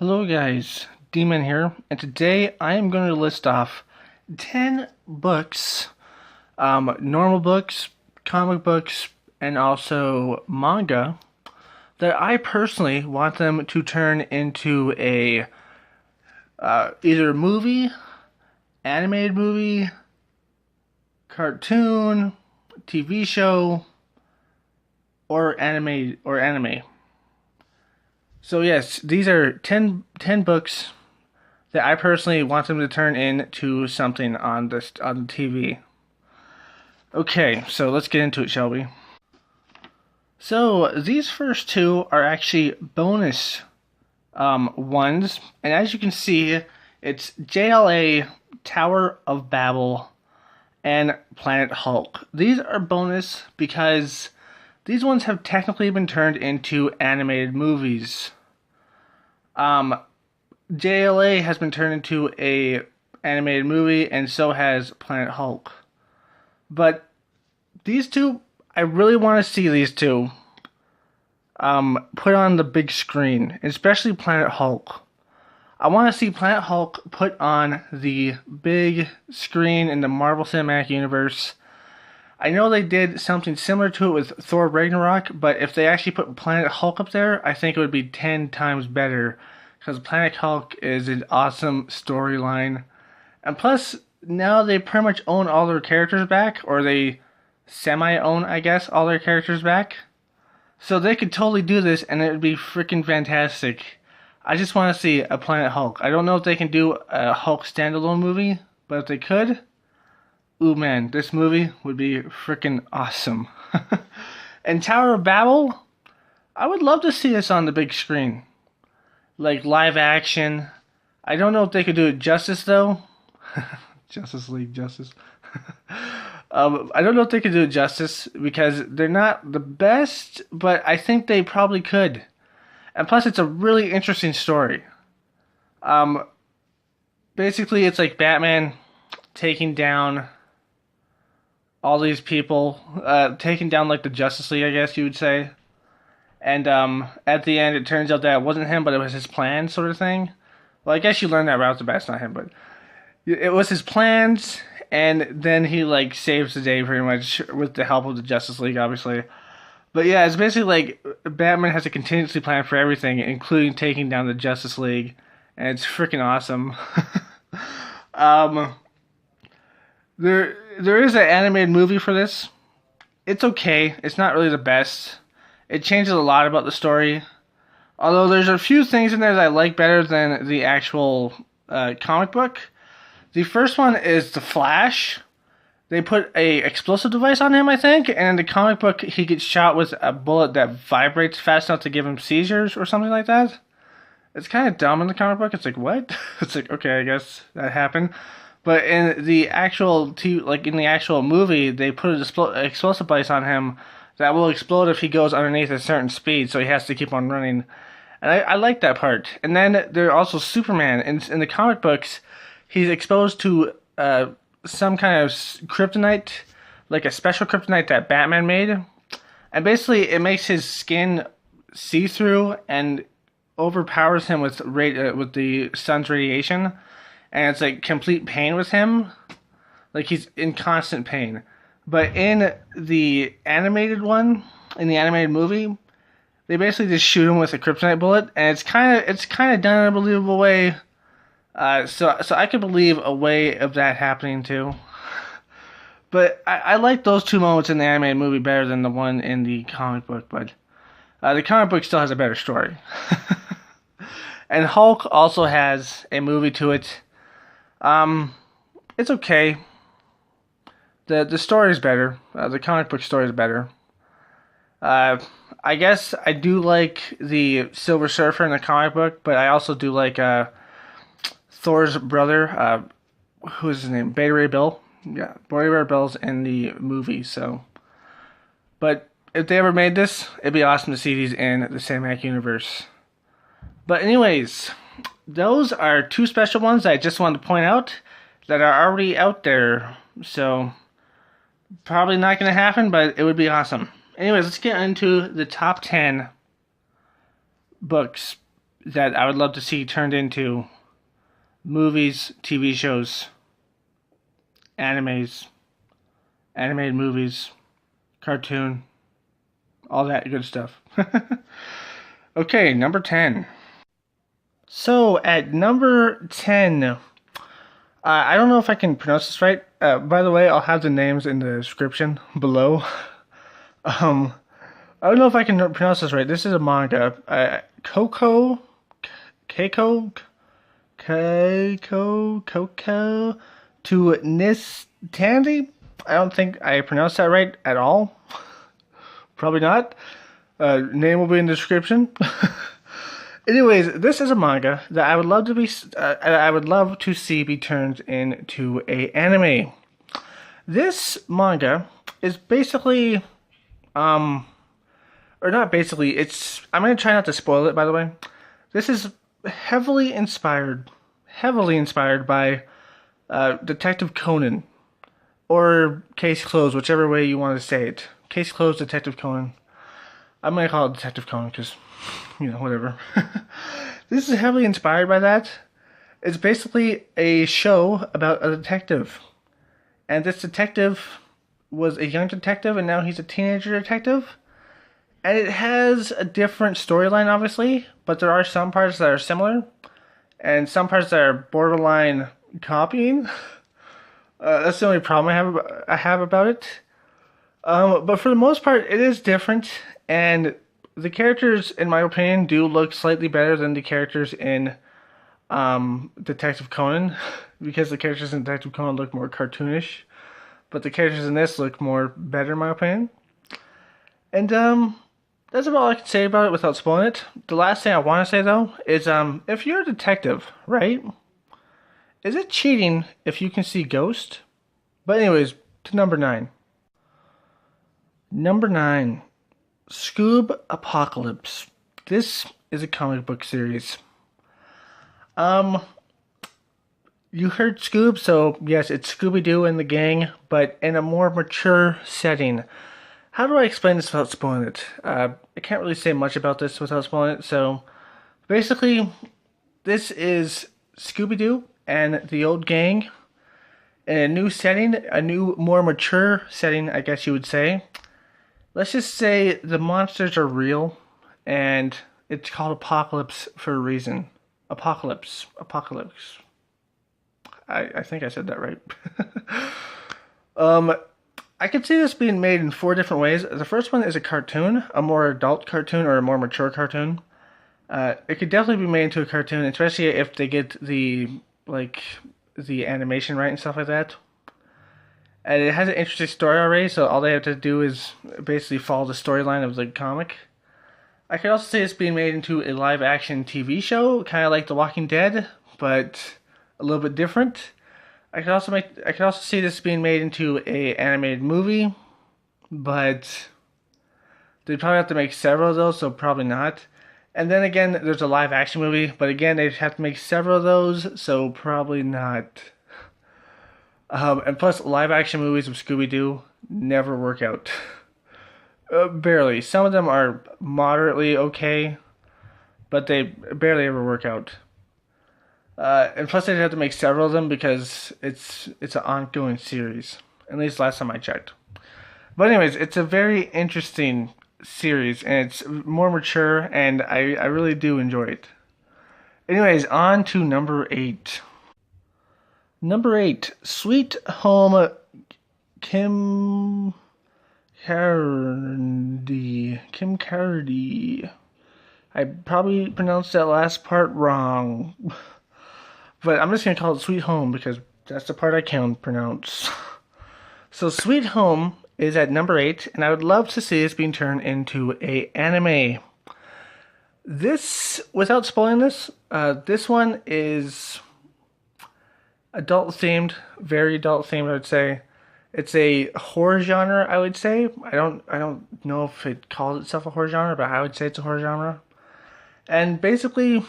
Hello guys, Demon here, and today I am going to list off 10 books, normal books, comic books, and also manga that I personally want them to turn into a either movie, animated movie, cartoon, TV show, or anime. So yes, these are 10 books that I personally want them to turn into something on the TV. Okay, so let's get into it, shall we? So these first two are actually bonus ones, and as you can see, it's JLA Tower of Babel and Planet Hulk. These are bonus because these ones have technically been turned into animated movies. JLA has been turned into a animated movie, and so has Planet Hulk. But these two, I really want to see these two put on the big screen, especially Planet Hulk. I want to see Planet Hulk put on the big screen in the Marvel Cinematic Universe. I know they did something similar to it with Thor Ragnarok, but if they actually put Planet Hulk up there, I think it would be 10 times better. Because Planet Hulk is an awesome storyline. And plus, now they pretty much own all their characters back, or they semi-own, I guess, all their characters back. So they could totally do this, and it would be freaking fantastic. I just want to see a Planet Hulk. I don't know if they can do a Hulk standalone movie, but if they could, ooh man, this movie would be freaking awesome. And Tower of Babel, I would love to see this on the big screen. Like live action. I don't know if they could do it justice though. Justice League Justice. I don't know if they could do it justice because they're not the best, but I think they probably could. And plus, it's a really interesting story. Basically, it's like Batman taking down all these people, taking down like the Justice League, I guess you would say. And at the end, it turns out that it wasn't him, but it was his plan, sort of thing. Well, I guess you learned that right off the bat, it's not him, but it was his plans, and then he like saves the day pretty much with the help of the Justice League, obviously. But yeah, it's basically like Batman has a contingency plan for everything, including taking down the Justice League, and it's freaking awesome. There is an animated movie for this. It's okay. It's not really the best. It changes a lot about the story. Although there's a few things in there that I like better than the actual comic book. The first one is the Flash. They put a explosive device on him, I think, and in the comic book, he gets shot with a bullet that vibrates fast enough to give him seizures or something like that. It's kind of dumb in the comic book. It's like, what? It's like, okay, I guess that happened. But in the actual in the actual movie, they put an explosive device on him that will explode if he goes underneath a certain speed, so he has to keep on running. And I like that part. And then there's also Superman. In the comic books, he's exposed to some kind of kryptonite, like a special kryptonite that Batman made. And basically, it makes his skin see-through and overpowers him with the sun's radiation. And it's like complete pain with him. Like he's in constant pain. But in the animated one, in the animated movie, they basically just shoot him with a kryptonite bullet, and it's kind of done in a believable way. So I could believe a way of that happening too. But I like those two moments in the animated movie better than the one in the comic book. But the comic book still has a better story. And Hulk also has a movie to it. It's okay. The story is better. The comic book story is better. I guess I do like the Silver Surfer in the comic book, but I also do like Thor's brother. Who is his name? Beta Ray Bill. Yeah, Beta Ray Bill's in the movie. So, but if they ever made this, it'd be awesome to see these in the cinematic universe. But anyways, those are two special ones that I just wanted to point out that are already out there. So, probably not going to happen, but it would be awesome. Anyways, let's get into the top 10 books that I would love to see turned into movies, TV shows, animes, animated movies, cartoon, all that good stuff. Okay, number 10. So at number 10, I don't know if I can pronounce this right. By the way, I'll have the names in the description below. I don't know if I can pronounce this right. This is a manga. Kako, Kako to Nise. I don't think I pronounced that right at all. Probably not. Name will be in the description. Anyways, this is a manga that I would love to see be turned into a anime. This manga is basically, or not basically. I'm gonna try not to spoil it. By the way, this is heavily inspired by Detective Conan or Case Closed, whichever way you want to say it. Case Closed, Detective Conan. I'm gonna call it Detective Conan because, whatever. This is heavily inspired by that. It's basically a show about a detective. And this detective was a young detective and now he's a teenager detective. And it has a different storyline, obviously, but there are some parts that are similar and some parts that are borderline copying. That's the only problem I have about it. But for the most part, it is different. And the characters, in my opinion, do look slightly better than the characters in Detective Conan, because the characters in Detective Conan look more cartoonish, but the characters in this look better, in my opinion. And that's about all I can say about it without spoiling it. The last thing I want to say, though, is if you're a detective, right? Is it cheating if you can see ghosts? But anyways, to number 9. Number 9. Scoob Apocalypse. This is a comic book series. You heard Scoob, so yes, it's Scooby-Doo and the gang, but in a more mature setting. How do I explain this without spoiling it? I can't really say much about this without spoiling it, so basically, this is Scooby-Doo and the old gang in a new setting, a new, more mature setting, I guess you would say. Let's just say the monsters are real, and it's called Apocalypse for a reason. Apocalypse. I think I said that right. I could see this being made in 4 different ways. The first one is a cartoon, a more adult cartoon or a more mature cartoon. It could definitely be made into a cartoon, especially if they get the animation right and stuff like that. And it has an interesting story already, so all they have to do is basically follow the storyline of the comic. I could also see it's being made into a live-action TV show, kind of like The Walking Dead, but a little bit different. I could also see this being made into a animated movie, but they'd probably have to make several of those, so probably not. And then again, there's a live-action movie, but again, they'd have to make several of those, so probably not. And plus, live-action movies of Scooby-Doo never work out. Barely. Some of them are moderately okay, but they barely ever work out. And plus, they'd have to make several of them because it's an ongoing series. At least last time I checked. But anyways, it's a very interesting series, and it's more mature, and I really do enjoy it. Anyways, on to number 8. Number 8, Sweet Home Kim Cardy. I probably pronounced that last part wrong. But I'm just going to call it Sweet Home because that's the part I can pronounce. So Sweet Home is at number 8, and I would love to see this being turned into an anime. This, without spoiling this, this one is adult themed, very adult themed, I would say. It's a horror genre, I would say. I don't know if it calls itself a horror genre, but I would say it's a horror genre. And basically,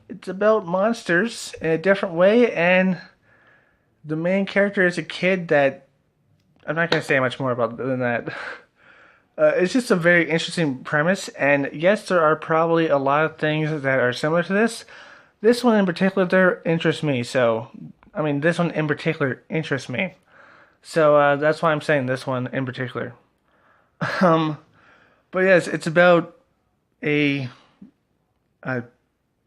it's about monsters in a different way, and the main character is a kid that I'm not going to say much more about than that. It's just a very interesting premise, and yes, there are probably a lot of things that are similar to this. This one in particular, there interests me. So, I mean, this one in particular interests me. So that's why I'm saying this one in particular. Um, but yes, it's about a, a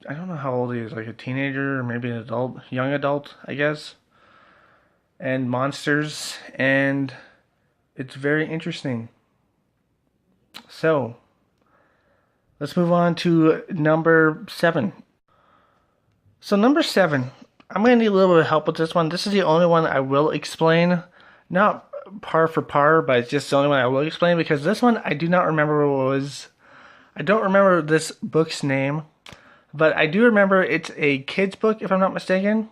I don't know how old he is, like a teenager or maybe an adult, young adult, I guess, and monsters, and it's very interesting. So, let's move on to number 7. So, number 7, I'm going to need a little bit of help with this one. This is the only one I will explain. Not par for par, but it's just the only one I will explain because this one I do not remember what it was. I don't remember this book's name, but I do remember it's a kid's book, if I'm not mistaken.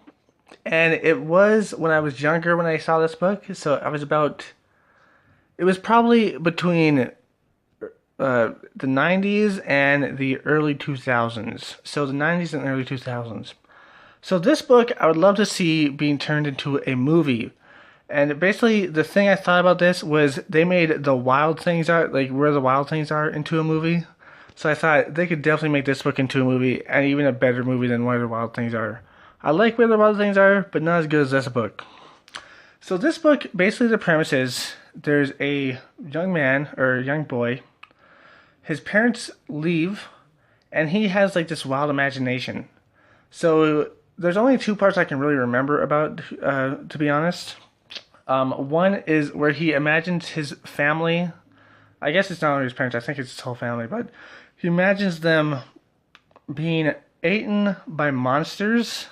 And it was when I was younger when I saw this book. So I was about, it was probably between the 90s and the early 2000s. So the 90s and early 2000s. So this book I would love to see being turned into a movie. And basically the thing I thought about this was they made the Wild Things Are, like Where the Wild Things Are, into a movie. So I thought they could definitely make this book into a movie, and even a better movie than Where the Wild Things Are. I like Where the Wild Things Are, but not as good as this book. So this book, basically the premise is, there's a young man, or young boy, his parents leave, and he has like this wild imagination. So there's only 2 parts I can really remember about, to be honest. One is where he imagines his family, I guess it's not only his parents, I think it's his whole family, but he imagines them being eaten by monsters,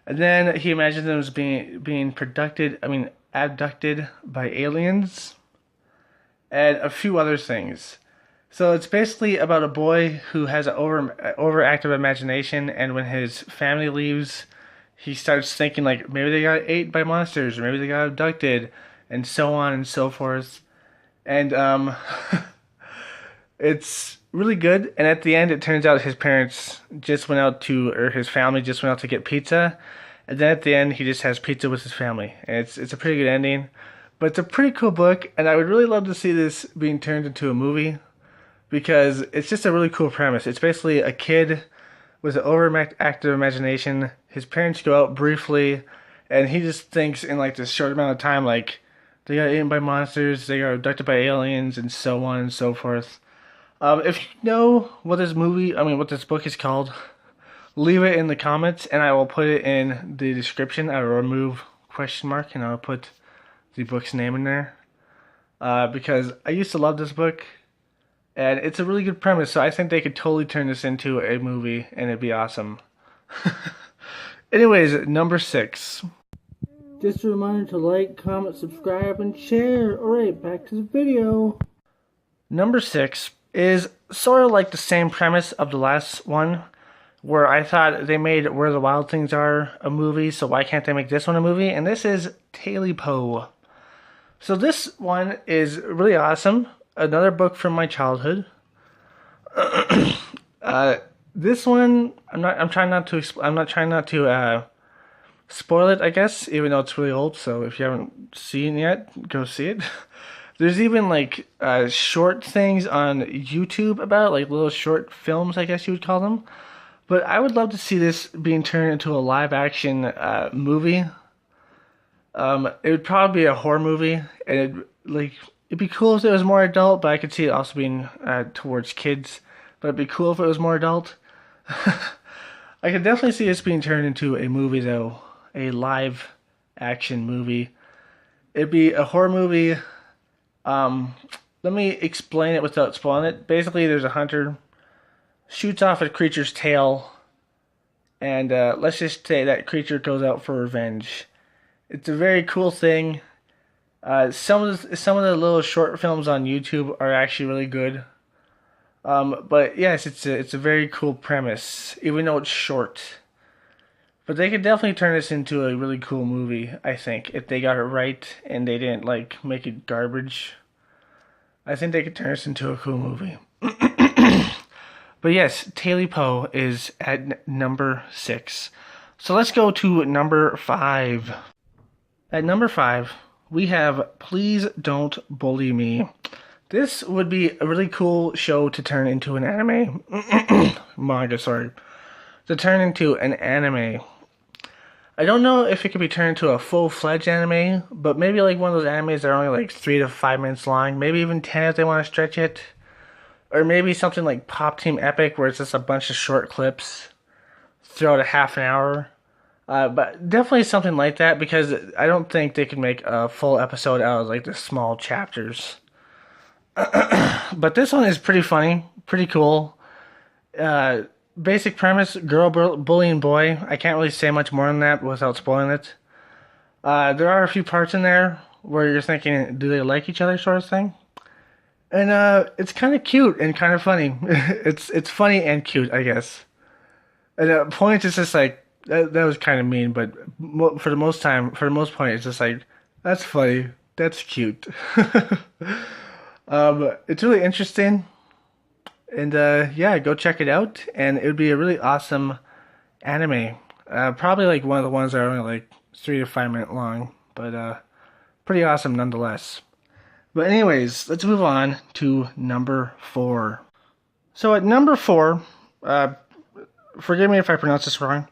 and then he imagines them as being abducted by aliens, and a few other things. So it's basically about a boy who has an overactive imagination, and when his family leaves, he starts thinking like maybe they got ate by monsters, or maybe they got abducted, and so on and so forth. And it's really good. And at the end, it turns out his parents just went out to, or his family just went out to get pizza. And then at the end, he just has pizza with his family. And it's a pretty good ending. But it's a pretty cool book, and I would really love to see this being turned into a movie because it's just a really cool premise. It's basically a kid with an overactive imagination. His parents go out briefly, and he just thinks in like this short amount of time, like, they got eaten by monsters, they got abducted by aliens, and so on and so forth. If you know what this book is called, leave it in the comments, and I will put it in the description. I will remove question mark, and I will put the book's name in there. Because I used to love this book, and it's a really good premise, so I think they could totally turn this into a movie, and it'd be awesome. Anyways, number 6. Just a reminder to like, comment, subscribe, and share. Alright, back to the video. Number 6 is sort of like the same premise of the last one, where I thought they made Where the Wild Things Are a movie, so why can't they make this one a movie? And this is Tailypo. So this one is really awesome. Another book from my childhood. This one, I'm not trying not to spoil it, I guess, even though it's really old, so if you haven't seen it yet, go see it. There's even like short things on YouTube about it, like little short films, I guess you would call them. But I would love to see this being turned into a live action movie. It would probably be a horror movie, and it'd be cool if it was more adult, but I could see it also being towards kids. But it'd be cool if it was more adult. I could definitely see this being turned into a movie, though. A live action movie. It'd be a horror movie. Let me explain it without spoiling it. Basically, there's a hunter, shoots off a creature's tail, and let's just say that creature goes out for revenge. It's a very cool thing. Some of the little short films on YouTube are actually really good. But yes, it's a very cool premise, even though it's short. But they could definitely turn this into a really cool movie, I think, if they got it right and they didn't like make it garbage. I think they could turn this into a cool movie. But yes, Tailypo is at number 6. So let's go to number 5. At number 5, we have Please Don't Bully Me. This would be a really cool show to turn into an anime. Manga, sorry. To turn into an anime. I don't know if it could be turned into a full-fledged anime, but maybe like one of those animes that are only like 3 to 5 minutes long. Maybe even 10 if they want to stretch it. Or maybe something like Pop Team Epic where it's just a bunch of short clips throughout a half an hour. But definitely something like that because I don't think they could make a full episode out of like the small chapters. But this one is pretty funny, pretty cool. Basic premise, girl bullying boy. I can't really say much more than that without spoiling it. There are a few parts in there where you're thinking, do they like each other sort of thing? And it's kind of cute and kind of funny. It's funny and cute, I guess. And at points, it's just like, that was kind of mean, but for the most part, it's just like, that's funny, that's cute. It's really interesting. And yeah, go check it out, and it would be a really awesome anime. Probably like one of the ones that are only like 3 to 5 minutes long, but pretty awesome nonetheless. But anyways, let's move on to number 4. So at number 4, forgive me if I pronounce this wrong.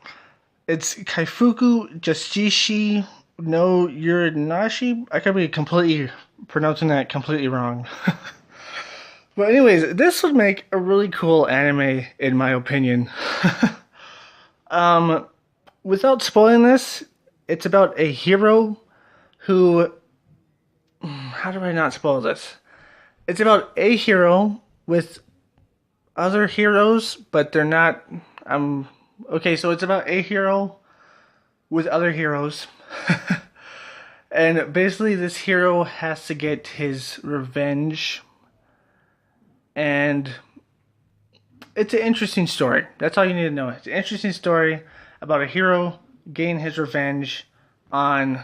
It's Kaifuku Jutsushi no Rinaoshi. I could be completely pronouncing that completely wrong. But anyways, this would make a really cool anime, in my opinion. Without spoiling this, it's about a hero who... How do I not spoil this? It's about a hero with other heroes, but they're not... Okay, so it's about a hero with other heroes. And basically this hero has to get his revenge. And it's an interesting story. That's all you need to know. It's an interesting story about a hero getting his revenge on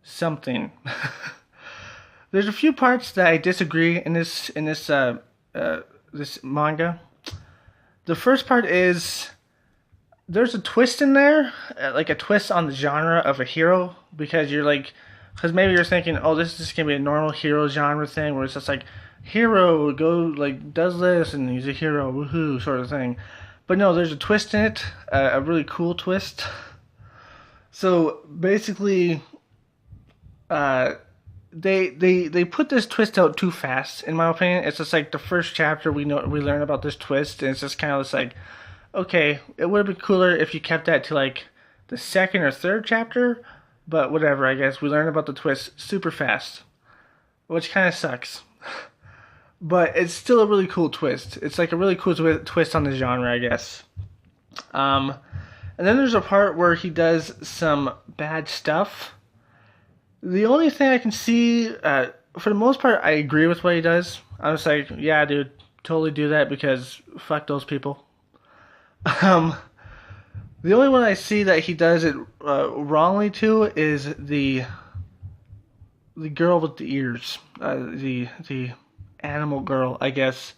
something. There's a few parts that I disagree in this manga. The first part is there's a twist in there, like a twist on the genre of a hero, because maybe you're thinking, oh, this is just gonna be a normal hero genre thing where it's just like hero does this and he's a hero, woohoo, sort of thing. But no, there's a twist in it, a really cool twist. So basically, they put this twist out too fast, in my opinion. It's just like the first chapter we learn about this twist, and it's just kind of just like, okay, it would have been cooler if you kept that to like the second or third chapter, but whatever. I guess we learn about the twist super fast, which kind of sucks. But it's still a really cool twist. It's like a really cool twist on the genre, I guess. And then there's a part where he does some bad stuff. The only thing I can see, for the most part, I agree with what he does. I'm just like, yeah, dude, totally do that because fuck those people. The only one I see that he does it wrongly to is the girl with the ears, the animal girl, I guess.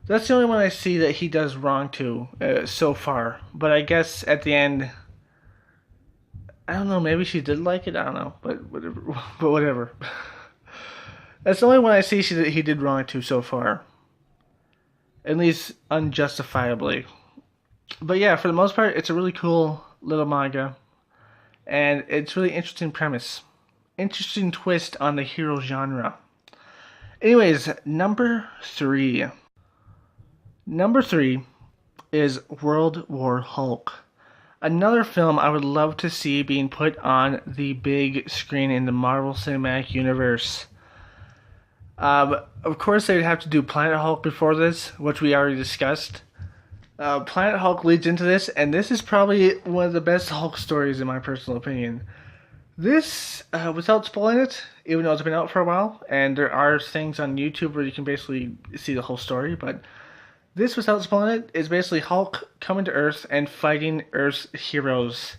That's the only one I see that he does wrong to so far. But I guess at the end, I don't know, maybe she did like it, I don't know, but whatever. That's the only one I see he did wrong to so far. At least unjustifiably. But yeah, for the most part, it's a really cool little manga. And it's really interesting premise. Interesting twist on the hero genre. Anyways, number 3. Number 3 is World War Hulk. Another film I would love to see being put on the big screen in the Marvel Cinematic Universe. Of course, they'd have to do Planet Hulk before this, which we already discussed. Planet Hulk leads into this, and this is probably one of the best Hulk stories in my personal opinion. This, without spoiling it, even though it's been out for a while, and there are things on YouTube where you can basically see the whole story, but this, without spoiling it, is basically Hulk coming to Earth and fighting Earth's heroes.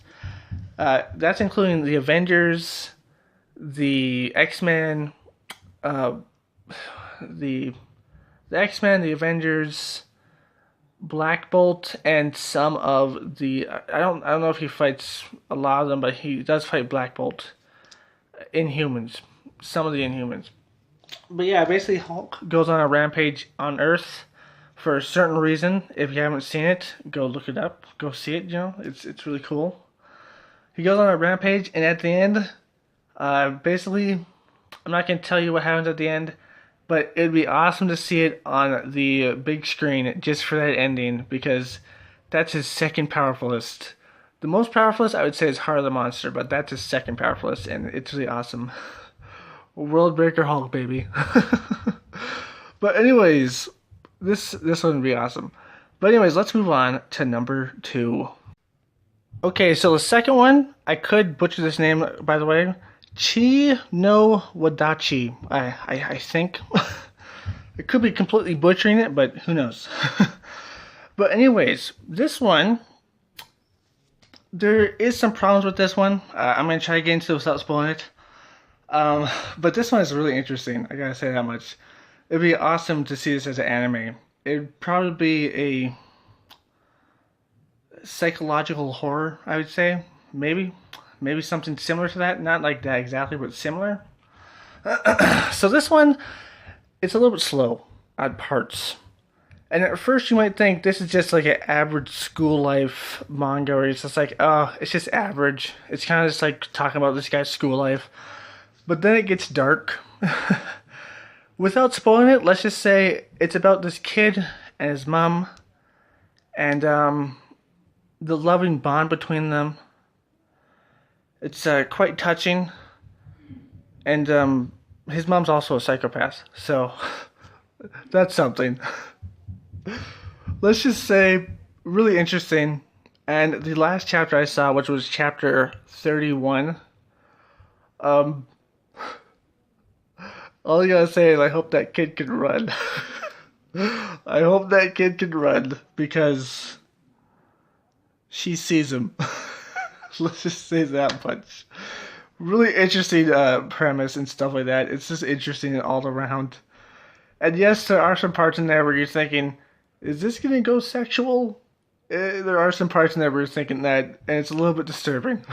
That's including the Avengers, the X-Men, the X-Men, the Avengers, Black Bolt, and some of the... I don't know if he fights a lot of them, but he does fight Black Bolt. Inhumans. Some of the Inhumans. But yeah, basically Hulk goes on a rampage on Earth for a certain reason. If you haven't seen it, go look it up. Go see it. You know, it's really cool. He goes on a rampage, and at the end, basically, I'm not gonna tell you what happens at the end, but it'd be awesome to see it on the big screen just for that ending because that's his second powerfulest. The most powerfulest I would say is Heart of the Monster, but that's his second powerfulest, and it's really awesome. World Breaker Hulk, baby. But anyways, this one would be awesome. But anyways, let's move on to number 2. Okay, so the second one, I could butcher this name, by the way. Chi no Wadachi, I think. I could be completely butchering it, but who knows. But anyways, this one, there is some problems with this one. I'm going to try to get into it without spoiling it. But this one is really interesting, I gotta say that much. It'd be awesome to see this as an anime. It'd probably be a psychological horror, I would say. Maybe something similar to that. Not like that exactly, but similar. So this one, it's a little bit slow at parts. And at first you might think this is just like an average school life manga where it's just like, oh, it's just average. It's kind of just like talking about this guy's school life. But then it gets dark. Without spoiling it, let's just say it's about this kid and his mom and the loving bond between them. It's quite touching. And his mom's also a psychopath, so that's something. Let's just say really interesting. And the last chapter I saw, which was chapter 31, all I gotta say is I hope that kid can run. I hope that kid can run because she sees him. Let's just say that much. Really interesting premise and stuff like that. It's just interesting all around. And yes, there are some parts in there where you're thinking, is this gonna go sexual? There are some parts in there where you're thinking that, and it's a little bit disturbing.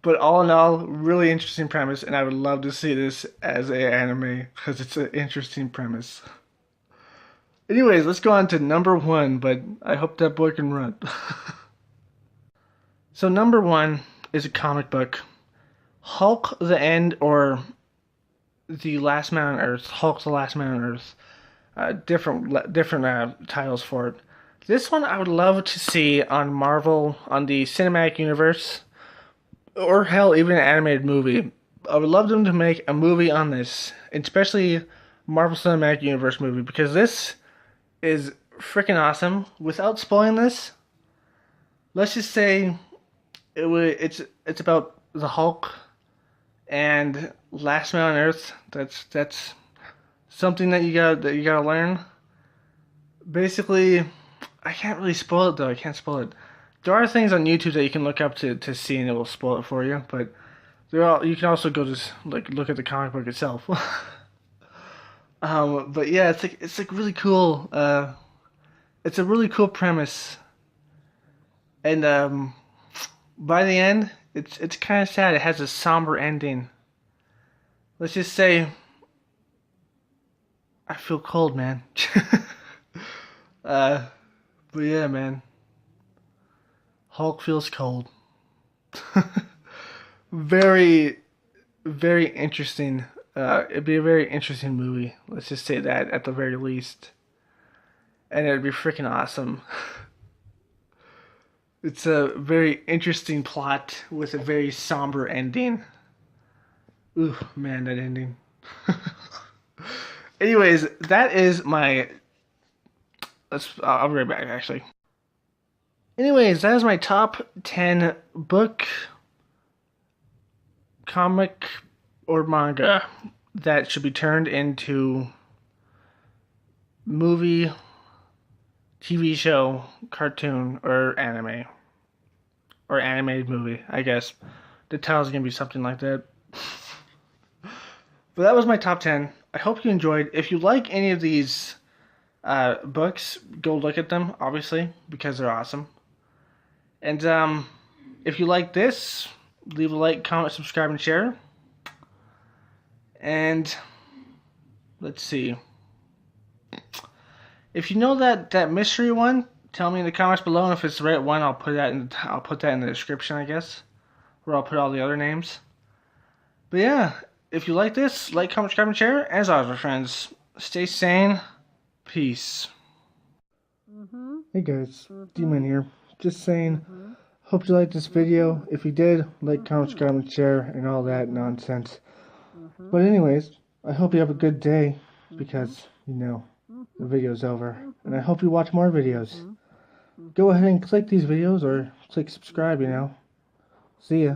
But all in all, really interesting premise, and I would love to see this as an anime because it's an interesting premise. Anyways, let's go on to number 1, but I hope that boy can run. So number 1 is a comic book. Hulk the End, or The Last Man on Earth. Hulk the Last Man on Earth. Different titles for it. This one I would love to see on Marvel, on the cinematic universe. Or hell, even an animated movie. I would love them to make a movie on this, especially Marvel Cinematic Universe movie, because this is freaking awesome. Without spoiling this, let's just say it's about the Hulk and Last Man on Earth. That's something that you gotta learn. Basically, I can't really spoil it though. I can't spoil it. There are things on YouTube that you can look up to see, and it will spoil it for you. But you can also go to look at the comic book itself. But yeah, it's like really cool. It's a really cool premise, and by the end, it's kind of sad. It has a somber ending. Let's just say, I feel cold, man. But yeah, man. Hulk feels cold. Very, very interesting. It'd be a very interesting movie. Let's just say that at the very least. And it'd be freaking awesome. It's a very interesting plot with a very somber ending. Ooh, man, that ending. Anyways, that is my... I'll be right back, actually. Anyways, that is my top 10 book, comic, or manga that should be turned into movie, TV show, cartoon, or anime. Or animated movie, I guess. The title's gonna be something like that. But that was my top 10. I hope you enjoyed. If you like any of these books, go look at them, obviously, because they're awesome. And if you like this, leave a like, comment, subscribe, and share. And let's see. If you know that mystery one, tell me in the comments below, and if it's the right one, I'll put that in the description, I guess, where I'll put all the other names. But yeah, if you like this, like, comment, subscribe, and share. As always, my friends, stay sane. Peace. Hey guys, D-Man here. Just saying, hope you liked this video. If you did, like, comment, subscribe, and share, and all that nonsense. But anyways, I hope you have a good day, because, you know, the video's over. And I hope you watch more videos. Go ahead and click these videos, or click subscribe, you know. See ya.